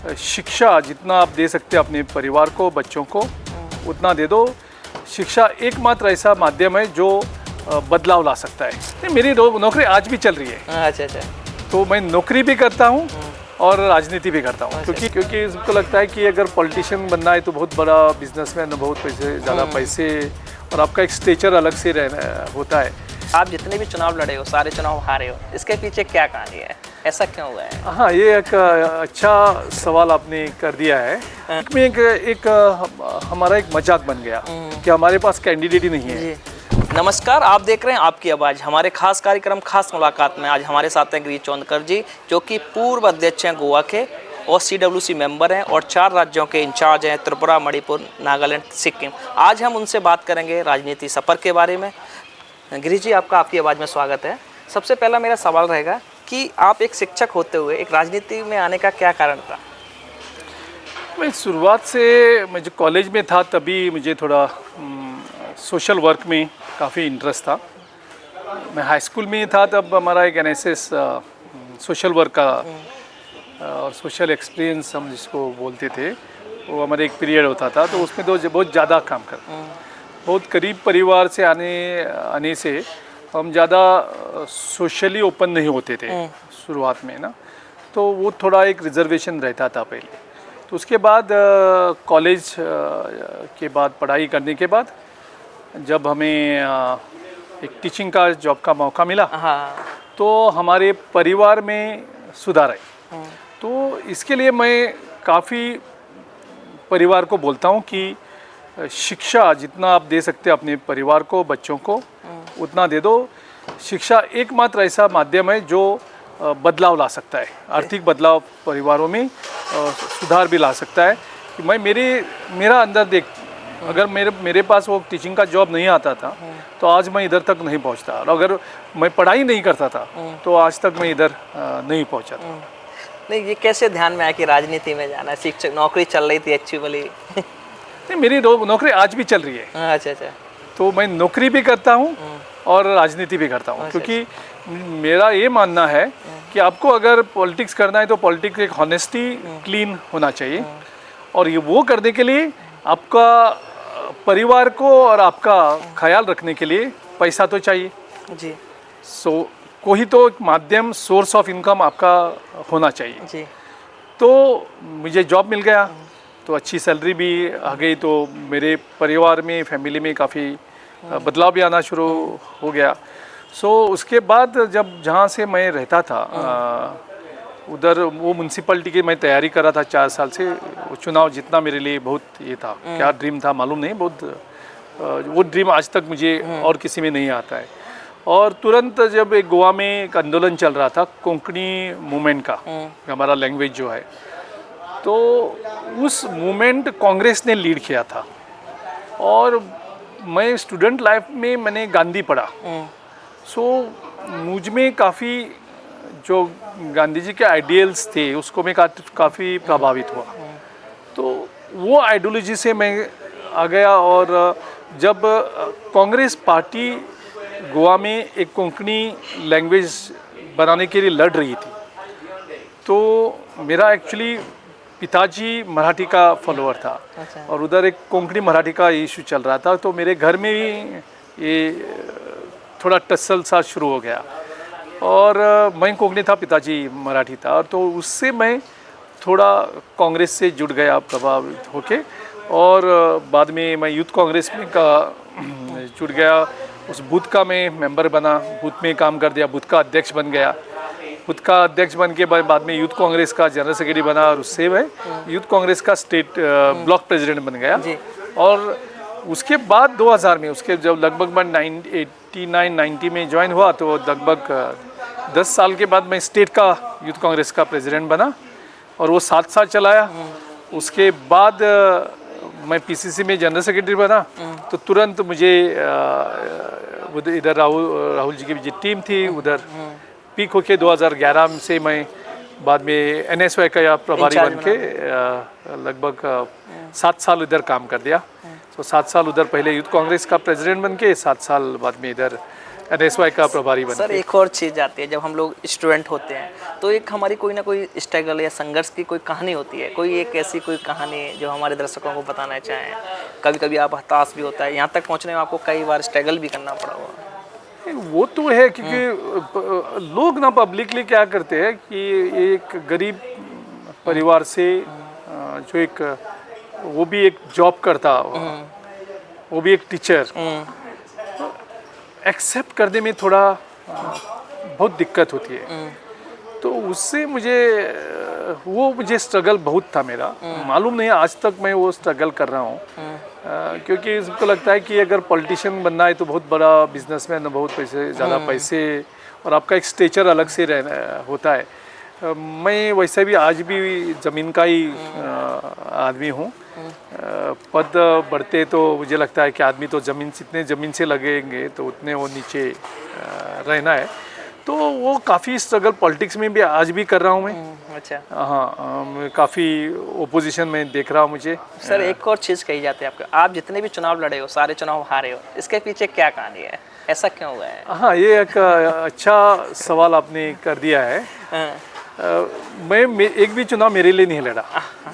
शिक्षा जितना आप दे सकते हैं अपने परिवार को, बच्चों को, उतना दे दो। शिक्षा एकमात्र ऐसा माध्यम है जो बदलाव ला सकता है। नहीं, मेरी नौकरी आज भी चल रही है। अच्छा। तो मैं नौकरी भी करता हूँ और राजनीति भी करता हूँ, क्योंकि मुझको लगता है कि अगर पॉलिटिशियन बनना है तो बहुत बड़ा बिजनेसमैन, बहुत पैसे, ज़्यादा पैसे और आपका एक स्टेचर अलग से रहना होता है। आप जितने भी चुनाव लड़े हो, सारे चुनाव हारे हो, इसके पीछे क्या कहानी है? ऐसा क्यों हुआ है? हाँ, ये एक अच्छा सवाल आपने कर दिया है। इसमें एक हमारा एक मजाक बन गया कि हमारे पास कैंडिडेट ही नहीं है। नमस्कार, आप देख रहे हैं आपकी आवाज़। हमारे खास कार्यक्रम खास मुलाकात में आज हमारे साथ हैं गिरीश चौंदकर जी, जो कि पूर्व अध्यक्ष हैं गोवा के और CWC मेंबर हैं और 4 राज्यों के इंचार्ज हैं, त्रिपुरा, मणिपुर, नागालैंड, सिक्किम। आज हम उनसे बात करेंगे राजनीति सफ़र के बारे में। गिरीश जी, आपका आपकी आवाज़ में स्वागत है। सबसे पहला मेरा सवाल रहेगा कि आप एक शिक्षक होते हुए एक राजनीति में आने का क्या कारण था? मैं शुरुआत से, मैं जो कॉलेज में था तभी मुझे थोड़ा सोशल वर्क में काफ़ी इंटरेस्ट था। मैं हाई स्कूल में था तब हमारा एक NSS सोशल वर्क का और सोशल एक्सपीरियंस हम जिसको बोलते थे, वो हमारे एक पीरियड होता था। तो उसमें तो बहुत ज़्यादा काम करते, बहुत करीब परिवार से आने से हम ज़्यादा सोशली ओपन नहीं होते थे शुरुआत में ना, तो वो थोड़ा एक रिजर्वेशन रहता था पहले। तो उसके बाद कॉलेज के बाद पढ़ाई करने के बाद जब हमें एक टीचिंग का जॉब का मौका मिला, तो हमारे परिवार में सुधार आई। तो इसके लिए मैं काफ़ी परिवार को बोलता हूँ कि शिक्षा जितना आप दे सकते हैं अपने परिवार को, बच्चों को, उतना दे दो। शिक्षा एकमात्र ऐसा माध्यम है जो बदलाव ला सकता है, आर्थिक बदलाव परिवारों में सुधार भी ला सकता है। कि मैं मेरा अंदर देख, अगर मेरे पास वो टीचिंग का जॉब नहीं आता था तो आज मैं इधर तक नहीं पहुंचता, और अगर मैं पढ़ाई नहीं करता था तो आज तक मैं इधर नहीं पहुंचा था। नहीं, ये कैसे ध्यान में आया कि राजनीति में जाना है? शिक्षक नौकरी चल रही थी अच्छी वाली? नहीं, मेरी नौकरी आज भी चल रही है। अच्छा। तो मैं नौकरी भी करता हूँ और राजनीति भी करता हूँ, क्योंकि मेरा ये मानना है कि आपको अगर पॉलिटिक्स करना है तो पॉलिटिक्स एक हॉनेस्टी, क्लीन होना चाहिए। और ये वो करने के लिए आपका परिवार को और आपका ख्याल रखने के लिए पैसा तो चाहिए जी। कोई तो एक माध्यम, सोर्स ऑफ इनकम आपका होना चाहिए जी। तो मुझे जॉब मिल गया, तो अच्छी सैलरी भी आ गई, तो मेरे परिवार में, फैमिली में काफ़ी बदलाव भी आना शुरू हो गया। उसके बाद जब जहाँ से मैं रहता था उधर, वो म्यूनसिपैलिटी की मैं तैयारी कर रहा था 4 साल से। वो चुनाव जीतना मेरे लिए बहुत ये था, क्या ड्रीम था मालूम नहीं, बहुत वो ड्रीम आज तक मुझे और किसी में नहीं आता है। और तुरंत जब एक गोवा में एक आंदोलन चल रहा था कोंकणी मूवमेंट का, हमारा लैंग्वेज जो है, तो उस मूवमेंट कांग्रेस ने लीड किया था। और मैं स्टूडेंट लाइफ में मैंने गांधी पढ़ा, मुझ में काफ़ी जो गांधी जी के आइडियल्स थे उसको मैं काफ़ी प्रभावित हुआ। तो वो आइडियोलॉजी से मैं आ गया। और जब कांग्रेस पार्टी गोवा में एक कोंकणी लैंग्वेज बनाने के लिए लड़ रही थी, तो मेरा एक्चुअली पिताजी मराठी का फॉलोअर था। अच्छा। और उधर एक कोंकणी मराठी का इशू चल रहा था, तो मेरे घर में भी ये थोड़ा टसल सा शुरू हो गया। और मैं कोंकणी था, पिताजी मराठी था, और तो उससे मैं थोड़ा कांग्रेस से जुड़ गया, प्रभावित होके। और बाद में मैं यूथ कांग्रेस में जुड़ गया। उस बूथ का मैं मेंबर बना, बूथ में काम कर दिया, बूथ का अध्यक्ष बन गया। बूथ का अध्यक्ष बन के बाद में यूथ कांग्रेस का जनरल सेक्रेटरी बना, और उससे मैं यूथ कांग्रेस का स्टेट ब्लॉक प्रेसिडेंट बन गया। और उसके बाद 2000 में, उसके जब लगभग मैं 89-90 में ज्वाइन हुआ, तो लगभग 10 साल के बाद मैं स्टेट का यूथ कांग्रेस का प्रेसिडेंट बना, और वो 7 साल चलाया। उसके बाद मैं PCC में जनरल सेक्रेटरी बना, तो तुरंत मुझे इधर राहुल जी की जो टीम थी उधर पीक होके 2011 से मैं बाद में NSY का प्रभारी बन के लगभग 7 साल इधर काम कर दिया। तो 7 साल उधर, पहले यूथ कांग्रेस का प्रेसिडेंट बन के 7 साल बाद में इधर NSY का प्रभारी बन सर के। एक और चीज़ आती है, जब हम लोग स्टूडेंट होते हैं तो एक हमारी कोई ना कोई स्ट्रगल या संघर्ष की कोई कहानी होती है, कोई एक ऐसी कोई कहानी जो हमारे दर्शकों को बताना चाहें। कभी कभी आप हताश भी होता है, यहाँ तक पहुँचने में आपको कई बार स्ट्रगल भी करना पड़ा हुआ। वो तो है, क्योंकि लोग ना पब्लिकली क्या करते हैं कि एक गरीब परिवार से जो एक वो भी एक जॉब करता, वो भी एक टीचर, एक्सेप्ट करने में थोड़ा बहुत दिक्कत होती है। तो उससे मुझे स्ट्रगल बहुत था मेरा। मालूम नहीं आज तक मैं वो स्ट्रगल कर रहा हूँ, क्योंकि इसको लगता है कि अगर पॉलिटिशियन बनना है तो बहुत बड़ा बिजनेसमैन, बहुत पैसे, ज़्यादा पैसे और आपका एक स्टेचर अलग से रहना होता है। मैं वैसे भी आज भी ज़मीन का ही आदमी हूँ। पद बढ़ते तो मुझे लगता है कि आदमी तो जितने ज़मीन से लगेंगे तो उतने वो नीचे रहना है। तो वो काफ़ी स्ट्रगल पॉलिटिक्स में भी आज भी कर रहा हूँ मैं। अच्छा। हाँ, काफ़ी ओपोजिशन में देख रहा हूँ मुझे। सर एक और चीज़ कही जाती है आपके, आप जितने भी चुनाव लड़े हो सारे चुनाव हारे हो, इसके पीछे क्या कहानी है, ऐसा क्यों हुआ है? हाँ, ये एक अच्छा सवाल आपने कर दिया है। मैं एक भी चुनाव मेरे लिए नहीं लड़ा।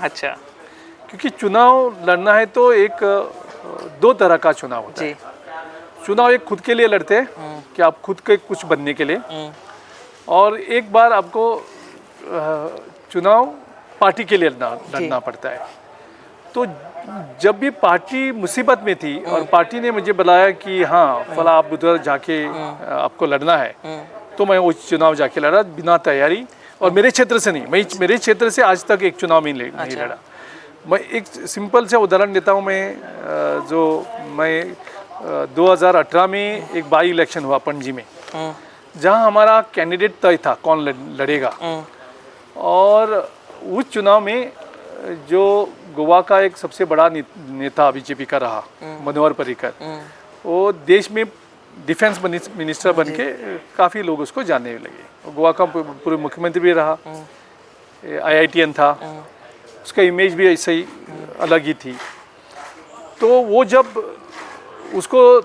अच्छा। क्योंकि चुनाव लड़ना है तो एक दो तरह का चुनाव होता है। चुनाव एक खुद के लिए लड़ते हैं कि आप खुद के कुछ बनने के लिए, और एक बार आपको चुनाव पार्टी के लिए लड़ना पड़ता है। तो जब भी पार्टी मुसीबत में थी और पार्टी ने मुझे बुलाया कि हाँ फला आप उधर जाके आपको लड़ना है, तो मैं वो चुनाव जाके लड़ा बिना तैयारी। और मेरे क्षेत्र से नहीं, मेरे क्षेत्र से आज तक एक चुनाव में नहीं लड़ा। मैं एक सिंपल से उदाहरण देता हूँ। मैं 2018 में एक बाई इलेक्शन हुआ पणजी में, जहाँ हमारा कैंडिडेट तय था कौन लड़ेगा। और उस चुनाव में जो गोवा का एक सबसे बड़ा नेता बीजेपी का रहा, मनोहर पर्रिकर, वो देश में डिफेंस मिनिस्टर बन के काफ़ी लोग उसको जानने लगे। गोवा का पूर्व मुख्यमंत्री भी रहा, IITN था, उसका इमेज भी ऐसे ही अलग ही थी। तो वो जब उसको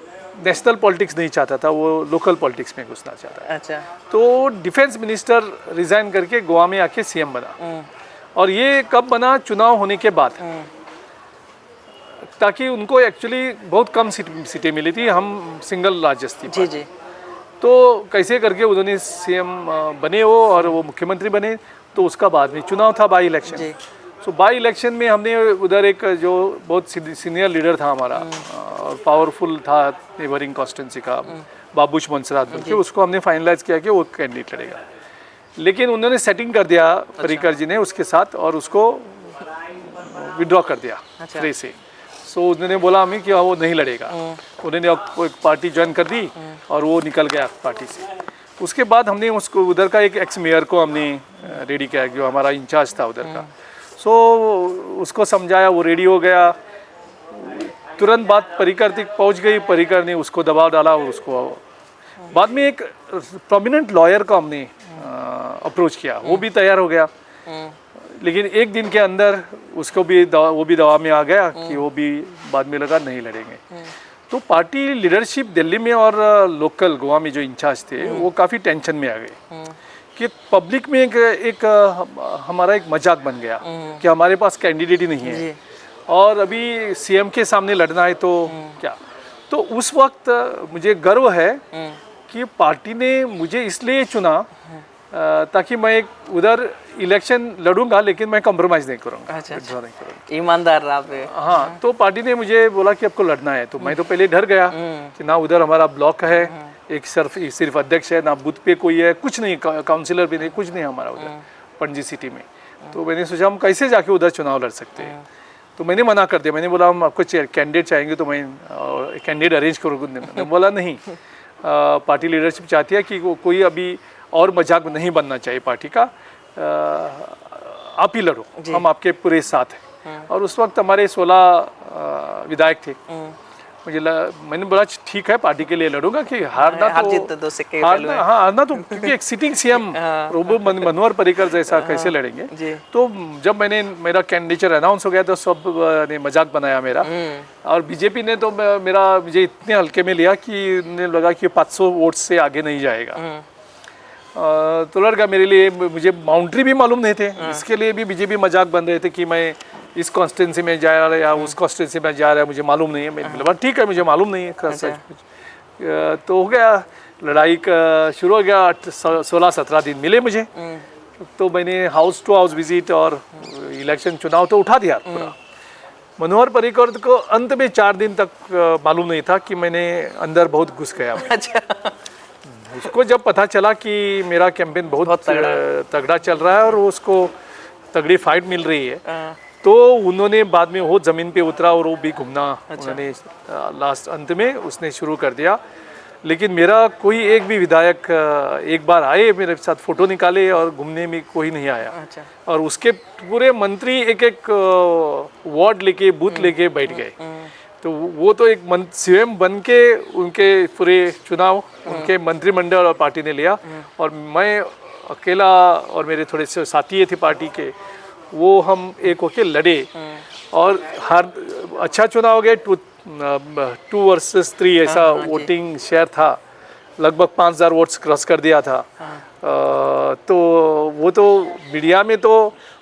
नेशनल पॉलिटिक्स नहीं चाहता था, वो लोकल पॉलिटिक्स में घुसना चाहता था। अच्छा। तो डिफेंस मिनिस्टर रिजाइन करके गोवा में आके CM बना। और ये कब बना? चुनाव होने के बाद, ताकि उनको एक्चुअली बहुत कम सीटें मिली थी, हम सिंगल लार्जेस्ट थी। जी जी। तो कैसे करके उन्होंने CM बने वो, और वो मुख्यमंत्री बने। तो उसका बाद में चुनाव था, by election. So by election में हमने उधर एक जो बहुत सीनियर लीडर था हमारा और पावरफुल था नेबरिंग कॉन्स्टिट्यूंसी का, बाबूश मंसरात बोल के, उसको हमने फाइनलाइज किया कि वो कैंडिडेट लड़ेगा। लेकिन उन्होंने सेटिंग कर दिया पर्रिकर जी ने उसके साथ, और उसको विड्रॉ कर दिया फ्री से। सो उन्होंने बोला हमें कि वो नहीं लड़ेगा। उन्होंने एक पार्टी ज्वाइन कर दी और वो निकल गया पार्टी से। उसके बाद हमने उसको उधर का एक एक्स मेयर को हमने रेडी किया, जो हमारा इंचार्ज था उधर का। सो उसको समझाया, वो रेडी हो गया। तुरंत बात पर्रिकर तक पहुंच गई, पर्रिकर ने उसको दबाव डाला और उसको बाद में एक प्रोमिनेंट लॉयर को हमने अप्रोच किया, वो भी तैयार हो गया। लेकिन एक दिन के अंदर उसको भी वो भी दवा में आ गया कि वो भी बाद में लगा नहीं लड़ेंगे। तो पार्टी लीडरशिप दिल्ली में और लोकल गोवा में जो इंचार्ज थे वो काफ़ी टेंशन में आ गए कि पब्लिक में एक हमारा एक मजाक बन गया कि हमारे पास कैंडिडेट ही नहीं है और अभी CM के सामने लड़ना है तो क्या। तो उस वक्त मुझे गर्व है कि पार्टी ने मुझे इसलिए चुना ताकि मैं एक उधर इलेक्शन लड़ूंगा, लेकिन मैं कॉम्प्रोमाइज़ नहीं करूँगा। अच्छा, ईमानदार रहा पे। हाँ, तो पार्टी ने मुझे बोला कि आपको लड़ना है। तो मैं तो पहले डर गया कि ना उधर हमारा ब्लॉक है, एक सिर्फ अध्यक्ष है, ना बूथ पे कोई है, कुछ नहीं, काउंसिलर भी नहीं, कुछ नहीं हमारा उधर पणजी सिटी में। तो मैंने सोचा हम कैसे जाके उधर चुनाव लड़ सकते हैं। तो मैंने मना कर दिया। मैंने बोला हम आपको कैंडिडेट चाहेंगे तो मैं कैंडिडेट अरेंज करूँगा। मैंने बोला नहीं, पार्टी लीडरशिप चाहती है कि कोई अभी और मजाक नहीं बनना चाहिए पार्टी का, आप ही लड़ो, हम आपके पूरे साथ हैं। और उस वक्त हमारे 16 विधायक थे। मैंने बोला ठीक है पार्टी के लिए लड़ूंगा कि हारना हार तो जीत तो सिक्के के पहलू हैं। हारना तो क्योंकि एक सिटिंग सीएम प्रभु मनोहर पर्रिकर जैसा कैसे लड़ेंगे। जी। तो जब मेरा कैंडिडेचर अनाउंस हो गया तो सब ने मजाक बनाया मेरा, और बीजेपी ने तो मुझे इतने हल्के में लिया कि उन्हें लगा कि 500 वोट से आगे नहीं जाएगा। तो लड़का मेरे लिए, मुझे बाउंड्री भी मालूम नहीं थे, इसके लिए भी बीजेपी मजाक बन रहे थे कि मैं इस कॉन्स्टिट्यूंसी में जा रहा है या उस कॉन्स्टिट्यूंसी में जा रहा है, मुझे मालूम नहीं है। मैंने बोला ठीक है मुझे मालूम नहीं है सच। तो हो गया, लड़ाई का शुरू हो गया। 16-17 दिन मिले मुझे, तो मैंने हाउस टू हाउस विजिट और इलेक्शन चुनाव तो उठा दिया पूरा। मनोहर पर्रिकर को अंत में 4 दिन तक मालूम नहीं था कि मैंने अंदर बहुत घुस गया। अच्छा। उसको जब पता चला कि मेरा कैंपेन बहुत तगड़ा चल रहा है और उसको तगड़ी फाइट मिल रही है, तो उन्होंने बाद में वो ज़मीन पे उतरा और वो भी घूमना उन्होंने लास्ट अंत में उसने शुरू कर दिया। लेकिन मेरा कोई एक भी विधायक एक बार आए मेरे साथ फ़ोटो निकाले और घूमने में कोई नहीं आया। अच्छा। और उसके पूरे मंत्री एक एक वार्ड लेके बूथ लेके बैठ गए। तो वो तो एक सीएम बन के उनके पूरे चुनाव उनके मंत्रिमंडल और पार्टी ने लिया, और मैं अकेला और मेरे थोड़े से साथी थे पार्टी के, वो हम एक होके लड़े और हर अच्छा चुनाव हो गया। 2 वर्सेस 3 ऐसा वोटिंग शेयर था, लगभग 5000 वोट्स क्रॉस कर दिया था। तो वो तो मीडिया में तो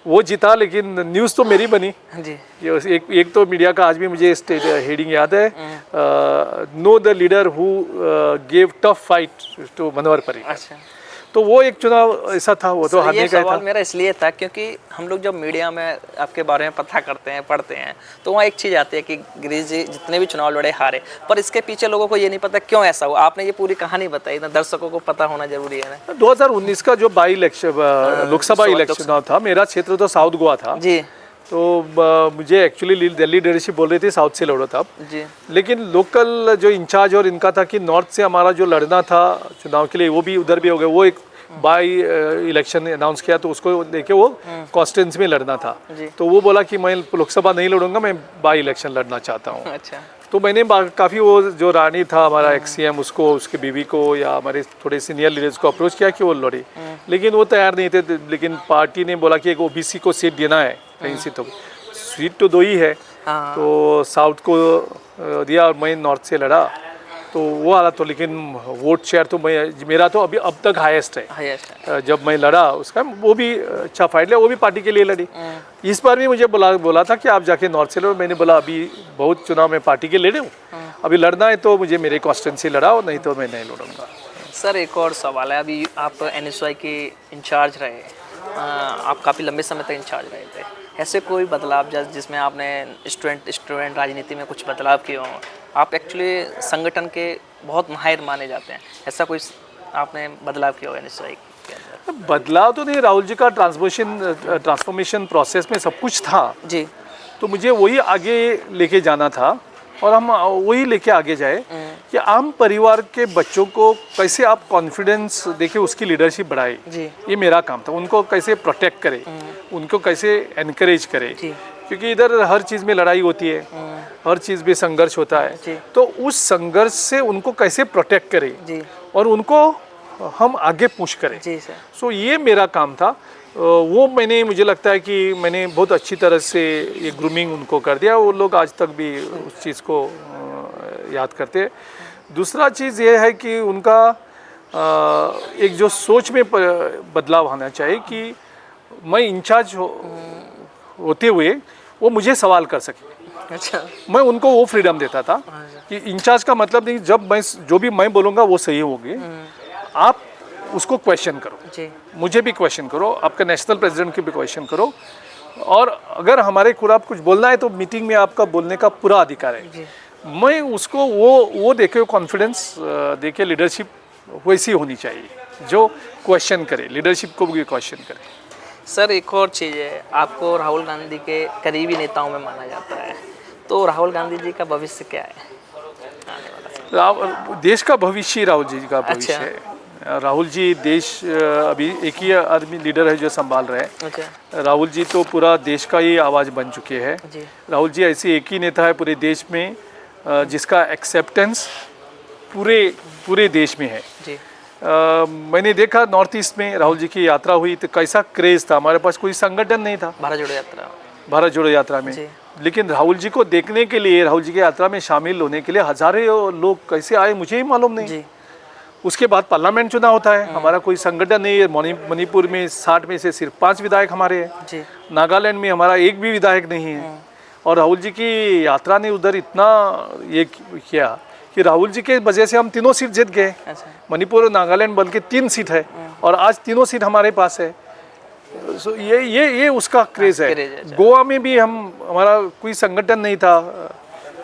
वो जीता, लेकिन न्यूज़ तो मेरी बनी जी। एक तो मीडिया का आज भी मुझे स्टेट हेडिंग याद है, know the leader who gave tough fight to Manohar Parrikar. अच्छा। तो वो एक चुनाव ऐसा था, वो तो हारने का सवाल था। मेरा इसलिए था क्योंकि हम लोग जब मीडिया में आपके बारे में पता करते हैं, पढ़ते हैं, तो वहाँ एक चीज़ आती है कि गिरीश जी जितने भी चुनाव लड़े हारे, पर इसके पीछे लोगों को ये नहीं पता क्यों ऐसा हुआ। आपने ये पूरी कहानी बताई ना, दर्शकों को पता होना जरूरी है ना। 2019 का जो बाई इलेक्शन लोकसभा इलेक्शन था, मेरा क्षेत्र तो साउथ गोवा था जी। तो मुझे एक्चुअली दिल्ली लीडरशिप बोल रही थी साउथ से लड़ो तब जी। लेकिन लोकल जो इंचार्ज और इनका था कि नॉर्थ से हमारा जो लड़ना था चुनाव के लिए वो भी उधर भी हो गया। वो एक बाई इलेक्शन अनाउंस किया तो उसको लेके वो कॉन्स्टिट्यूंसी में लड़ना था। तो वो बोला कि मैं लोकसभा नहीं लड़ूंगा, मैं बाई इलेक्शन लड़ना चाहता हूँ। अच्छा। तो मैंने काफ़ी वो जो रानी था हमारा एक्स-सीएम, उसको उसके बीवी को या हमारे थोड़े सीनियर लीडर्स को अप्रोच किया कि वो लड़े, लेकिन वो तैयार नहीं थे। लेकिन पार्टी ने बोला कि एक ओबीसी को सीट देना है कहीं से, तो सीट तो 2 ही है। तो साउथ को दिया और मैं नॉर्थ से लड़ा, तो वो हाल तो। लेकिन वोट शेयर तो मेरा तो अभी अब तक हाईएस्ट है। जब मैं लड़ा उसका वो भी अच्छा फाइट लिया, वो भी पार्टी के लिए लड़ी। इस बार भी मुझे बोला था कि आप जाके नॉर्थ से लड़ो। मैंने बोला अभी बहुत चुनाव में पार्टी के लड़े हूँ, अभी लड़ना है तो मुझे मेरे कॉन्स्टिट्यूंसी लड़ाओ, नहीं तो मैं नहीं लड़ूंगा। सर एक और सवाल है, अभी आप एनएसयूआई के इंचार्ज रहे, आप काफ़ी लंबे समय तक इंचार्ज रहे थे, ऐसे कोई बदलाव जिसमें आपने स्टूडेंट राजनीति में कुछ बदलाव किए हों? आप एक्चुअली संगठन के बहुत माहिर माने जाते हैं, ऐसा कोई आपने बदलाव किया हो एनएसयूआई के अंदर? बदलाव तो नहीं, राहुल जी का ट्रांसफॉर्मेशन प्रोसेस में सब कुछ था जी। तो मुझे वही आगे लेके जाना था और हम वही लेके आगे जाए कि आम परिवार के बच्चों को कैसे आप कॉन्फिडेंस देके उसकी लीडरशिप बढ़ाए। ये मेरा काम था, उनको कैसे प्रोटेक्ट करे, उनको कैसे एनकरेज करे, क्योंकि इधर हर चीज़ में लड़ाई होती है, हर चीज़ में संघर्ष होता है। तो उस संघर्ष से उनको कैसे प्रोटेक्ट करें और उनको हम आगे पुश करें। सो ये मेरा काम था। वो मुझे लगता है कि मैंने बहुत अच्छी तरह से ये ग्रूमिंग उनको कर दिया, वो लोग आज तक भी उस चीज़ को याद करते हैं। दूसरा चीज़ ये है कि उनका एक जो सोच में बदलाव आना चाहिए कि मैं इंचार्ज होते हुए वो मुझे सवाल कर सके। अच्छा। मैं उनको वो फ्रीडम देता था कि इंचार्ज का मतलब नहीं, जब मैं जो भी मैं बोलूँगा वो सही होगी, आप उसको क्वेश्चन करो जी। मुझे भी क्वेश्चन करो, आपका नेशनल प्रेसिडेंट की भी क्वेश्चन करो, और अगर हमारे खिलाफ कुछ बोलना है तो मीटिंग में आपका बोलने का पूरा अधिकार है जी। मैं उसको वो देखे, कॉन्फिडेंस देके लीडरशिप वैसी होनी चाहिए जो क्वेश्चन करे, लीडरशिप को भी क्वेश्चन करे। सर एक और चीज़ है, आपको राहुल गांधी के करीबी नेताओं में माना जाता है, तो राहुल गांधी जी का भविष्य क्या है? देश का भविष्य राहुल जी का भविष्य है। राहुल जी देश अभी एक ही आदमी लीडर है जो संभाल रहे हैं। राहुल जी तो पूरा देश का ही आवाज़ बन चुके हैं। राहुल जी ऐसे एक ही नेता है पूरे देश में जिसका एक्सेप्टेंस पूरे पूरे देश में है। जी मैंने देखा नॉर्थ ईस्ट में राहुल जी की यात्रा हुई तो कैसा क्रेज़ था। हमारे पास कोई संगठन नहीं था भारत जोड़ो यात्रा। भारत जोड़ो यात्रा में, जी लेकिन राहुल जी को देखने के लिए, राहुल जी की यात्रा में शामिल होने के लिए हज़ारों लोग कैसे आए मुझे ही मालूम नहीं। जी उसके बाद पार्लियामेंट चुनाव होता है, हमारा कोई संगठन नहीं है। मणिपुर में 60 में से सिर्फ 5 विधायक हमारे हैं। जी नागालैंड में हमारा एक भी विधायक नहीं है। और राहुल जी की यात्रा ने उधर इतना ये किया कि राहुल जी के वजह से हम तीनों सीट जीत गए। अच्छा मणिपुर और नागालैंड बल्कि 3 सीट है और आज तीनों सीट हमारे पास है। सो ये उसका क्रेज़ है। गोवा में भी हमारा कोई संगठन नहीं था,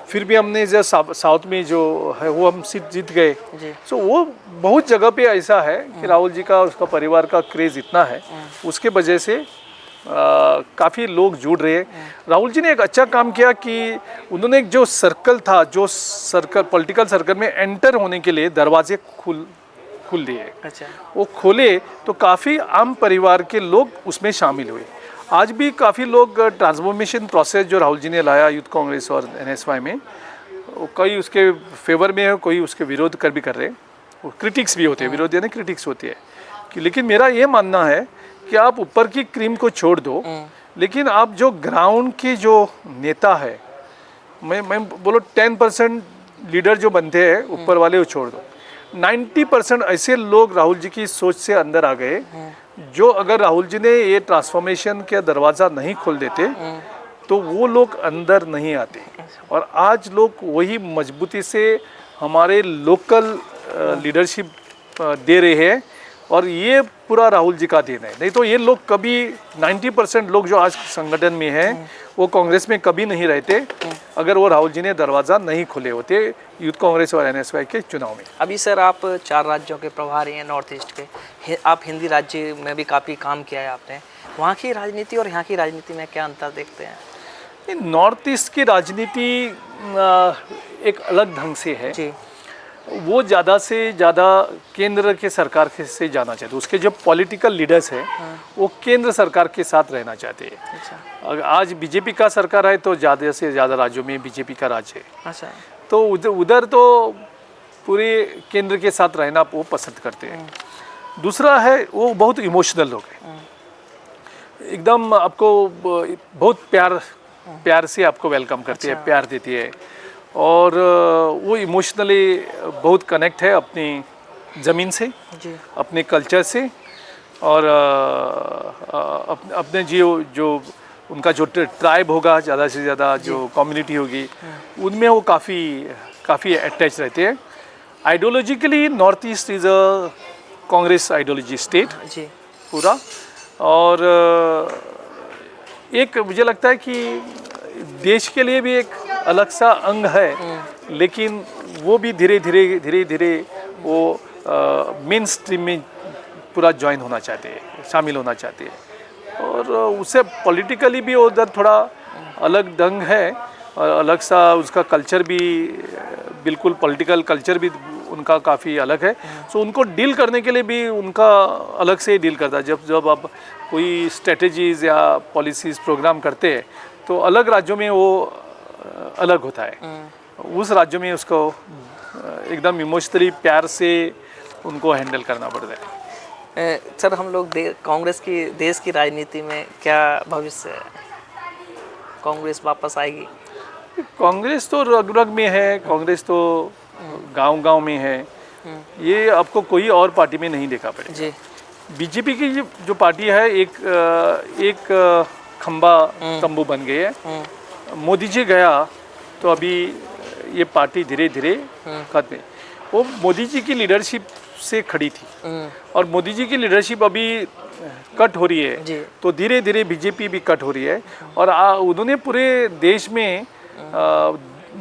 फिर भी हमने जो साउथ में जो है वो हम सीट जीत गए। जी सो वो बहुत जगह पे ऐसा है कि राहुल जी का, उसका परिवार का क्रेज़ इतना है, उसके वजह से काफ़ी लोग जुड़ रहे हैं। राहुल जी ने एक अच्छा काम किया कि उन्होंने एक जो सर्कल था, जो सर्कल पॉलिटिकल सर्कल में एंटर होने के लिए दरवाजे खुल दिए। अच्छा वो खोले तो काफ़ी आम परिवार के लोग उसमें शामिल हुए। आज भी काफ़ी लोग ट्रांसफॉर्मेशन प्रोसेस जो राहुल जी ने लाया यूथ कांग्रेस और एनएसवाई में, कोई उसके फेवर में है, कोई उसके विरोध भी कर रहे हैं। क्रिटिक्स भी होते हैं, विरोध यानी क्रिटिक्स होती है कि, लेकिन मेरा ये मानना है कि आप ऊपर की क्रीम को छोड़ दो, लेकिन आप जो ग्राउंड के जो नेता है, मैं बोलो 10% लीडर जो बनते हैं ऊपर वाले वो छोड़ दो, 90% ऐसे लोग राहुल जी की सोच से अंदर आ गए जो अगर राहुल जी ने ये ट्रांसफॉर्मेशन का दरवाज़ा नहीं खोल देते तो वो लोग अंदर नहीं आते। और आज लोग वही मजबूती से हमारे लोकल लीडरशिप दे रहे हैं और ये पूरा राहुल जी का देन है। नहीं तो ये लोग कभी 90% लोग जो आज संगठन में हैं वो कांग्रेस में कभी नहीं रहते अगर वो राहुल जी ने दरवाज़ा नहीं खोले होते यूथ कांग्रेस और एनएसवाई के चुनाव में। अभी सर आप 4 राज्यों के प्रभारी हैं नॉर्थ ईस्ट के, आप हिंदी राज्य में भी काफ़ी काम किया है आपने। वहाँ की राजनीति और यहाँ की राजनीति में क्या अंतर देखते हैं? नॉर्थ ईस्ट की राजनीति एक अलग ढंग से है जी वो ज़्यादा से ज़्यादा केंद्र के सरकार से जाना चाहते हैं। उसके जो पॉलिटिकल लीडर्स हैं वो केंद्र सरकार के साथ रहना चाहते हैं। अच्छा अगर आज बीजेपी का सरकार है तो ज़्यादा से ज़्यादा राज्यों में बीजेपी का राज है। अच्छा तो उधर तो पूरे केंद्र के साथ रहना वो पसंद करते हैं। दूसरा है वो बहुत इमोशनल लोग हैं, एकदम आपको बहुत प्यार से आपको वेलकम करती है, प्यार देती है और वो इमोशनली बहुत कनेक्ट है अपनी ज़मीन से, जी अपने कल्चर से और अपने जो उनका जो ट्राइब होगा, ज़्यादा से ज़्यादा जो कम्युनिटी होगी उनमें वो काफ़ी अटैच रहते हैं। Ideologically north east is a Congress ideology state जी पूरा। और एक मुझे लगता है कि देश के लिए भी एक अलग सा अंग है, लेकिन वो भी धीरे धीरे वो मेन स्ट्रीम में पूरा ज्वाइन होना चाहते हैं, शामिल होना चाहते हैं। और उससे पॉलिटिकली भी उधर थोड़ा अलग ढंग है और अलग सा उसका कल्चर भी, बिल्कुल पॉलिटिकल कल्चर भी उनका काफ़ी अलग है। सो उनको डील करने के लिए भी उनका अलग से डील करता है। जब आप कोई स्ट्रेटजीज़ या पॉलिसीज़ प्रोग्राम करते हैं तो अलग राज्यों में वो अलग होता है, उस राज्यों में उसको एकदम इमोशनली प्यार से उनको हैंडल करना पड़ता है। सर हम लोग कांग्रेस की देश की राजनीति में क्या भविष्य है? कांग्रेस वापस आएगी? कांग्रेस तो रग रग में है, कांग्रेस तो गांव में है, ये आपको कोई और पार्टी में नहीं देखा पड़ेगा। जी बीजेपी की जो पार्टी है एक खंबा तंबू बन गई है। मोदी जी गया तो अभी ये पार्टी धीरे धीरे खत्म है। वो मोदी जी की लीडरशिप से खड़ी थी और मोदी जी की लीडरशिप अभी कट हो रही है जी तो धीरे धीरे बीजेपी भी कट हो रही है। और उन्होंने पूरे देश में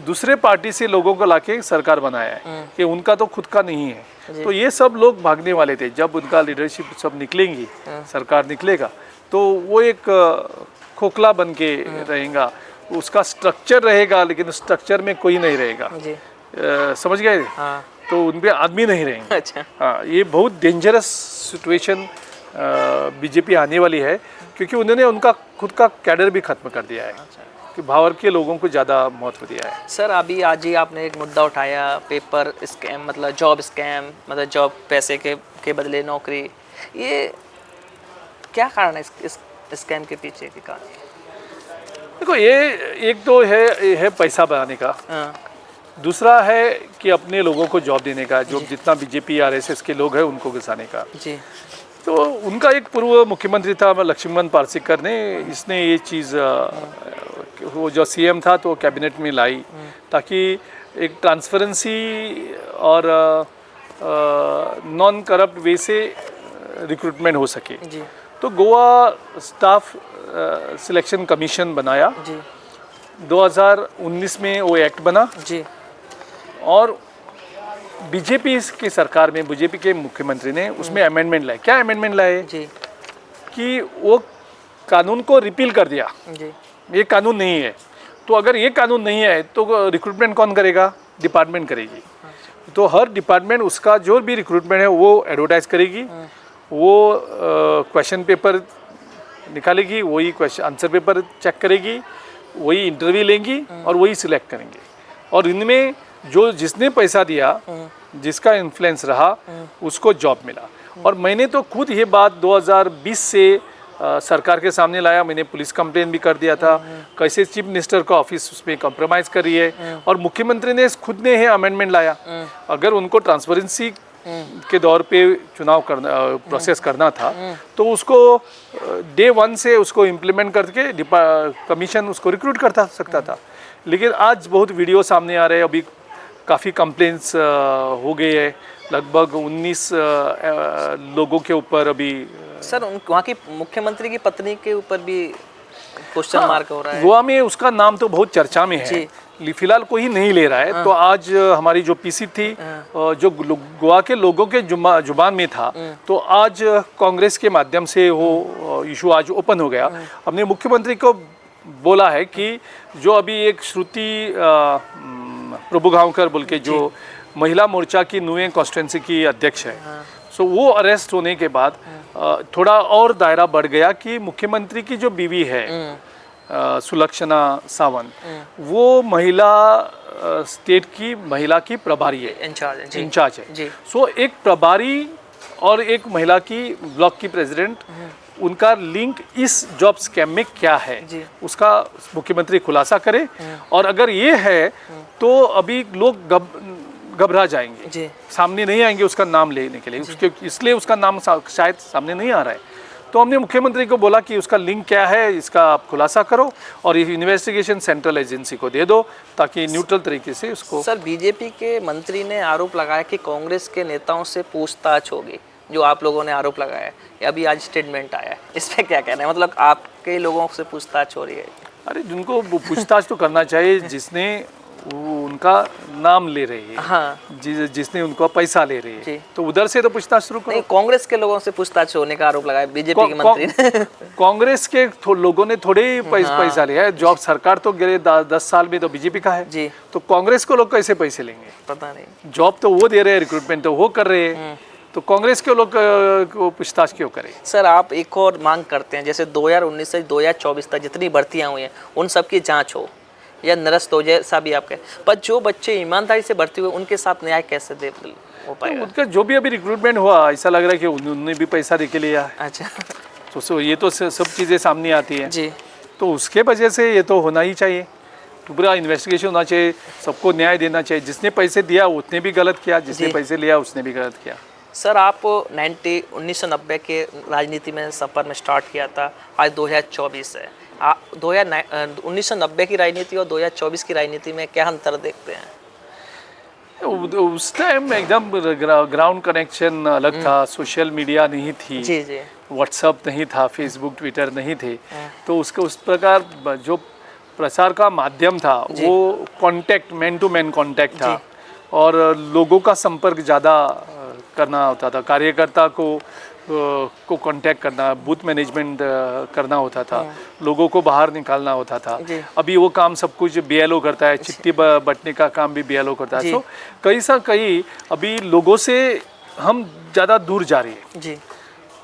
दूसरे पार्टी से लोगों को लाके सरकार बनाया है कि उनका तो खुद का नहीं है। तो ये सब लोग भागने वाले थे। जब उनका लीडरशिप सब निकलेंगी, सरकार निकलेगा तो वो एक खोखला बन के रहेगा, उसका स्ट्रक्चर रहेगा लेकिन स्ट्रक्चर में कोई नहीं रहेगा। जी समझ गए? हाँ तो उन पे आदमी नहीं रहेंगे। अच्छा हाँ, ये बहुत डेंजरस सिचुएशन बीजेपी आने वाली है क्योंकि उन्होंने उनका खुद का कैडर भी खत्म कर दिया है। कि भावर के लोगों को ज़्यादा महत्व दिया है। सर अभी आज ही आपने एक मुद्दा उठाया, पेपर स्कैम, मतलब जॉब स्कैम, मतलब जॉब पैसे के बदले नौकरी, ये क्या कारण है इस स्कैम के पीछे के कारण? देखो, ये एक तो है पैसा बनाने का, हाँ दूसरा है कि अपने लोगों को जॉब देने का, जो जितना बीजेपी आरएसएस के लोग हैं उनको घुसाने का। जी। तो उनका एक पूर्व मुख्यमंत्री था लक्ष्मण पार्सेकर ने, इसने ये चीज़ वो जो सीएम था तो कैबिनेट में लाई ताकि एक ट्रांसपेरेंसी और नॉन करप्ट वे से रिक्रूटमेंट हो सके। जी। तो गोवा स्टाफ सिलेक्शन कमीशन बनाया जी। 2019 में वो एक्ट बना जी। और बीजेपी की सरकार में बीजेपी के मुख्यमंत्री ने उसमें अमेंडमेंट लाए। क्या अमेंडमेंट लाए? जी। कि वो कानून को रिपील कर दिया। जी। ये कानून नहीं है, तो अगर ये कानून नहीं है तो रिक्रूटमेंट कौन करेगा? डिपार्टमेंट करेगी। तो हर डिपार्टमेंट उसका जो भी रिक्रूटमेंट है वो एडवर्टाइज करेगी, वो क्वेश्चन पेपर निकालेगी, वही क्वेश्चन आंसर पेपर चेक करेगी, वही इंटरव्यू लेंगी और वही सिलेक्ट करेंगे। और इनमें जो जिसने पैसा दिया, जिसका इन्फ्लुएंस रहा, उसको जॉब मिला। और मैंने तो खुद ये बात 2020 से सरकार के सामने लाया। मैंने पुलिस कंप्लेन भी कर दिया था कैसे चीफ मिनिस्टर का ऑफिस उसमें कॉम्प्रोमाइज कर रही है, और मुख्यमंत्री ने खुद ने ही अमेंडमेंट लाया। अगर उनको ट्रांसपेरेंसी के दौर पे चुनाव करना प्रोसेस करना था तो उसको डे 1 से उसको इम्प्लीमेंट करके कमीशन उसको रिक्रूट करता सकता था। लेकिन आज बहुत वीडियो सामने आ रहे हैं, अभी काफ़ी कंप्लेंट्स हो गए हैं, लगभग 19 लोगों के ऊपर अभी। सर वहाँ की मुख्यमंत्री की पत्नी के ऊपर भी क्वेश्चन मार्क हो रहा है। गोवा में उसका नाम तो बहुत चर्चा में है, फिलहाल कोई नहीं ले रहा है। तो आज हमारी जो पीसी थी जो गोवा के लोगों के जुबान में था, तो आज कांग्रेस के माध्यम से वो इशू आज ओपन हो गया। हमने मुख्यमंत्री को बोला है कि जो अभी एक श्रुति प्रभुगांवकर बोल के जो महिला मोर्चा की नुए कॉन्स्टिट्यूंसी की अध्यक्ष है, सो वो अरेस्ट होने के बाद थोड़ा और दायरा बढ़ गया कि मुख्यमंत्री की जो बीवी है सुलक्षणा सावंत, वो महिला स्टेट की महिला की प्रभारी है, इंचार्ज है। सो एक प्रभारी और एक महिला की ब्लॉक की प्रेसिडेंट, उनका लिंक इस जॉब स्कैम में क्या है उसका मुख्यमंत्री खुलासा करे। और अगर ये है तो अभी लोग घबरा जाएंगे, सामने नहीं आएंगे उसका नाम लेने के लिए, इसलिए उसका नाम शायद सामने नहीं आ रहा है। तो हमने मुख्यमंत्री को बोला कि उसका लिंक क्या है, इसका आप खुलासा करो और ये इन्वेस्टिगेशन सेंट्रल एजेंसी को दे दो ताकि न्यूट्रल तरीके से उसको। सर बीजेपी के मंत्री ने आरोप लगाया कि कांग्रेस के नेताओं से पूछताछ होगी, जो आप लोगों ने आरोप लगाया है। अभी आज स्टेटमेंट आया है, इस पर क्या कहना है? मतलब आपके लोगों से पूछताछ हो रही है? अरे जिनको पूछताछ तो करना चाहिए जिसने उनका नाम ले रही है, हाँ। जिसने उनका पैसा ले रही है, तो उधर से तो पूछताछ शुरू करो। नहीं, कांग्रेस के लोगों से पूछताछ होने का आरोप लगाया बीजेपी के मंत्री ने। कांग्रेस के लोगों ने थोड़े ही पैसा लिया है। जॉब सरकार तो गए 10 साल में तो बीजेपी का है जी, तो कांग्रेस को लोग कैसे पैसे लेंगे? पता नहीं। जॉब तो वो दे रहे हैं, रिक्रूटमेंट तो वो कर रहे हैं, तो कांग्रेस के लोग को पूछताछ क्यों करें? सर आप एक और मांग करते हैं, जैसे 2019 से 2024 तक जितनी भर्तियां हुई हैं उन सब की जांच हो, या निरस्त हो, जैसा भी आपके, पर जो बच्चे ईमानदारी से भर्ती हुए उनके साथ न्याय कैसे दे हो पाएगा? उनका जो भी अभी रिक्रूटमेंट हुआ, ऐसा लग रहा है कि उन्होंने भी पैसा दे के लिया है। अच्छा, तो ये तो सब चीज़ें सामने आती हैं जी, तो उसके वजह से ये तो होना ही चाहिए। तो पूरा इन्वेस्टिगेशन होना चाहिए, सबको न्याय देना चाहिए। जिसने पैसे दिया उसने भी गलत किया, जिसने पैसे लिया उसने भी गलत किया। सर आप 1990 के राजनीति में सफ़र में स्टार्ट किया था, आज 2024 है। 1990 की राजनीति और 2024 की राजनीति में क्या अंतर देखते हैं? उस टाइम एकदम ग्राउंड कनेक्शन अलग था, सोशल मीडिया नहीं थी, जी जी, व्हाट्सएप नहीं था, फेसबुक ट्विटर नहीं थे, तो उसका उस प्रकार जो प्रसार का माध्यम था वो contact, man to man contact था और लोगों का संपर्क ज़्यादा करना होता था। कार्यकर्ता को कांटेक्ट करना, बूथ मैनेजमेंट करना होता था, लोगों को बाहर निकालना होता था। अभी वो काम सब कुछ बीएलओ करता है, चिट्ठी बंटने का काम भी बीएलओ करता है। तो कहीं अभी लोगों से हम ज़्यादा दूर जा रही है। जी।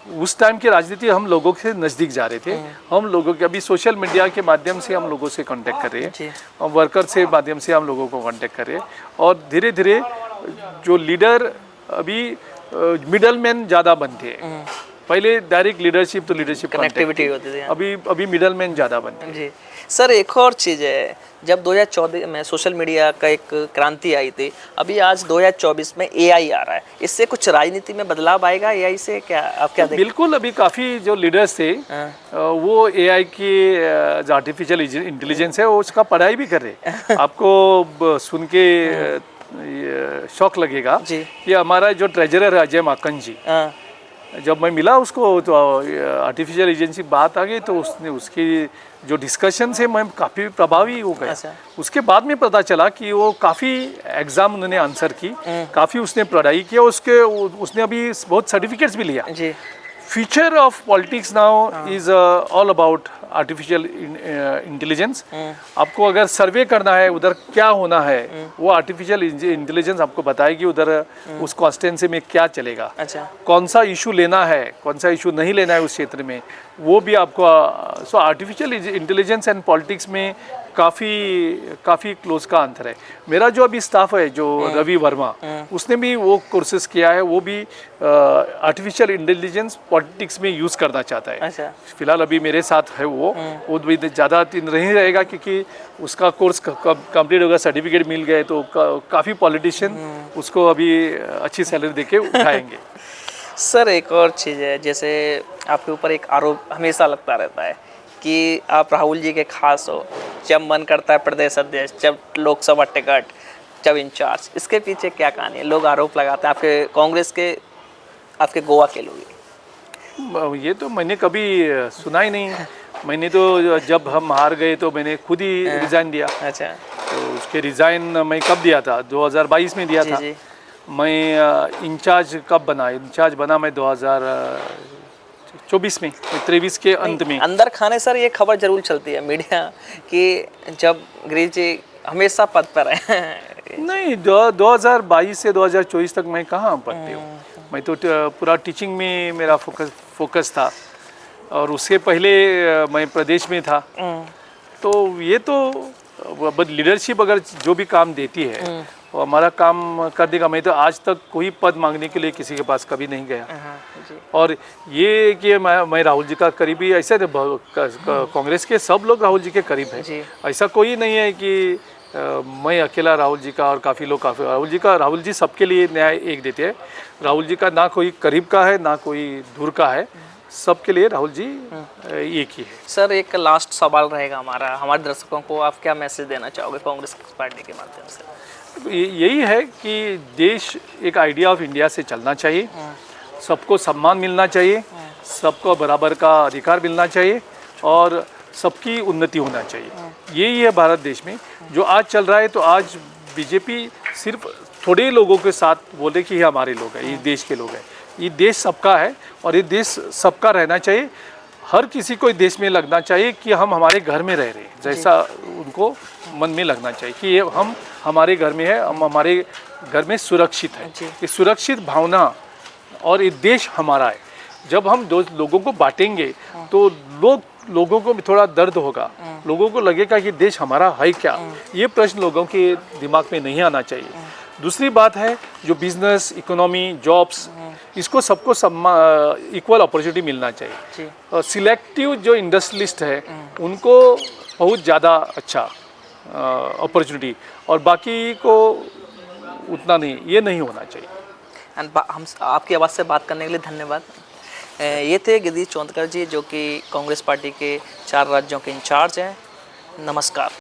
उस टाइम की राजनीति हम लोगों से नज़दीक जा रहे थे। हम लोगों के अभी सोशल मीडिया के माध्यम से हम लोगों से कांटेक्ट कर रहे जी। हैं, और वर्कर से माध्यम से हम लोगों को कांटेक्ट कर रहे हैं, और धीरे धीरे जो लीडर अभी मिडल मैन ज़्यादा बनते हैं। पहले डायरेक्ट लीडरशिप तो लीडरशिप कनेक्टिविटी होती थी। अभी मिडल मैन ज़्यादा बनते हैं। जी सर, एक और चीज़ है, जब 2014 में सोशल मीडिया का एक क्रांति आई थी, अभी आज 2024 में एआई आ रहा है, इससे कुछ राजनीति में बदलाव आएगा एआई से, क्या आप क्या देखते हैं? बिल्कुल, अभी काफ़ी जो लीडर्स थे वो एआई की जो आर्टिफिशियल इंटेलिजेंस है वो उसका पढ़ाई भी कर रहे। आपको सुन के शौक लगेगा जी। कि हमारा जो ट्रेजरर है अजय माकन जी, जब मैं मिला उसको तो आर्टिफिशियल इंटेलिजेंस की बात आ गई, तो उसने उसकी जो डिस्कशन से मैं काफ़ी प्रभावी हो गया। अच्छा। उसके बाद में पता चला कि वो काफ़ी एग्ज़ाम उन्होंने आंसर की, काफ़ी उसने पढ़ाई किया, उसने अभी बहुत सर्टिफिकेट्स भी लिया। जी। Future of politics now is all about artificial intelligence. आपको अगर सर्वे करना है उधर क्या होना है, वो आर्टिफिशियल इंटेलिजेंस आपको बताएगी उधर उस कॉन्स्टेंसी में क्या चलेगा। अच्छा। कौन सा इशू लेना है, कौन सा इशू नहीं लेना है उस क्षेत्र में, वो भी आपको। सो आर्टिफिशियल इंटेलिजेंस एंड पॉलिटिक्स में काफ़ी क्लोज का अंतर है। मेरा जो अभी स्टाफ है, जो रवि वर्मा, उसने भी वो कोर्सेज किया है, वो भी आर्टिफिशियल इंटेलिजेंस पॉलिटिक्स में यूज़ करना चाहता है। अच्छा। फिलहाल अभी मेरे साथ है वो भी ज़्यादा दिन नहीं रहेगा, क्योंकि उसका कोर्स कंप्लीट होगा, सर्टिफिकेट मिल गए तो काफ़ी पॉलिटिशियन उसको अभी अच्छी सैलरी देके उठाएंगे। सर, एक और चीज़ है, जैसे आपके ऊपर एक आरोप हमेशा लगता रहता है कि आप राहुल जी के खास हो, जब मन करता है प्रदेश अध्यक्ष, जब लोकसभा टिकट, जब इंचार्ज, इसके पीछे क्या कहानी है? लोग आरोप लगाते हैं आपके कांग्रेस के, आपके गोवा के लोग। ये तो मैंने कभी सुना ही नहीं। मैंने तो जब हम हार गए तो मैंने खुद ही रिज़ाइन दिया। अच्छा। तो उसके रिज़ाइन मैं कब दिया था? 2022 में दिया था। जी। मैं इंचार्ज कब बना? इंचार्ज बना मैं 2024 में, 23 के अंत में। अंदर खाने सर ये खबर जरूर चलती है मीडिया कि जब गिरीश जी हमेशा पद पर है। नहीं, 2022 से 2024 तक मैं कहाँ पद पे हूँ। मैं तो पूरा टीचिंग में मेरा फोकस था, और उससे पहले मैं प्रदेश में था। तो ये तो लीडरशिप अगर जो भी काम देती है वो हमारा काम कर देगा। मैं तो आज तक कोई पद मांगने के लिए किसी के पास कभी नहीं गया। और ये कि मैं राहुल जी का करीबी, ऐसे कांग्रेस के सब लोग राहुल जी के करीब हैं। ऐसा कोई नहीं है कि मैं अकेला राहुल जी का और काफ़ी लोग राहुल जी सबके लिए न्याय एक देते हैं। राहुल जी का ना कोई करीब का है ना कोई दूर का है, सबके लिए राहुल जी एक ही है। सर, एक लास्ट सवाल रहेगा हमारे दर्शकों को, आप क्या मैसेज देना चाहोगे कांग्रेस पार्टी के माध्यम से? यही है कि देश एक आइडिया ऑफ इंडिया से चलना चाहिए, सबको सम्मान मिलना चाहिए, सबको बराबर का अधिकार मिलना चाहिए, और सबकी उन्नति होना चाहिए। यही है भारत देश में जो आज चल रहा है। तो आज बीजेपी सिर्फ थोड़े लोगों के साथ बोले कि ये हमारे लोग हैं, ये देश के लोग हैं। ये देश सबका है और ये देश सबका रहना चाहिए। हर किसी को देश में लगना चाहिए कि हम हमारे घर में रह रहे हैं, जैसा उनको मन में लगना चाहिए कि ये हम हमारे घर में है, हम हमारे घर में सुरक्षित है। ये सुरक्षित भावना और ये देश हमारा है। जब हम दो लोगों को बांटेंगे तो लोगों को भी थोड़ा दर्द होगा, लोगों को लगेगा कि देश हमारा है क्या। ये प्रश्न लोगों के दिमाग में नहीं आना चाहिए। दूसरी बात है जो बिजनेस, इकोनॉमी, जॉब्स, इसको सबको इक्वल अपॉर्चुनिटी मिलना चाहिए। सिलेक्टिव जो इंडस्ट्रियलिस्ट है उनको बहुत ज़्यादा अच्छा अपॉर्चुनिटी, और बाकी को उतना नहीं, ये नहीं होना चाहिए। हम आपकी आवाज़ से बात करने के लिए धन्यवाद। ये थे गिरीश चोंदकर जी, जो कि कांग्रेस पार्टी के 4 राज्यों के इंचार्ज हैं। नमस्कार।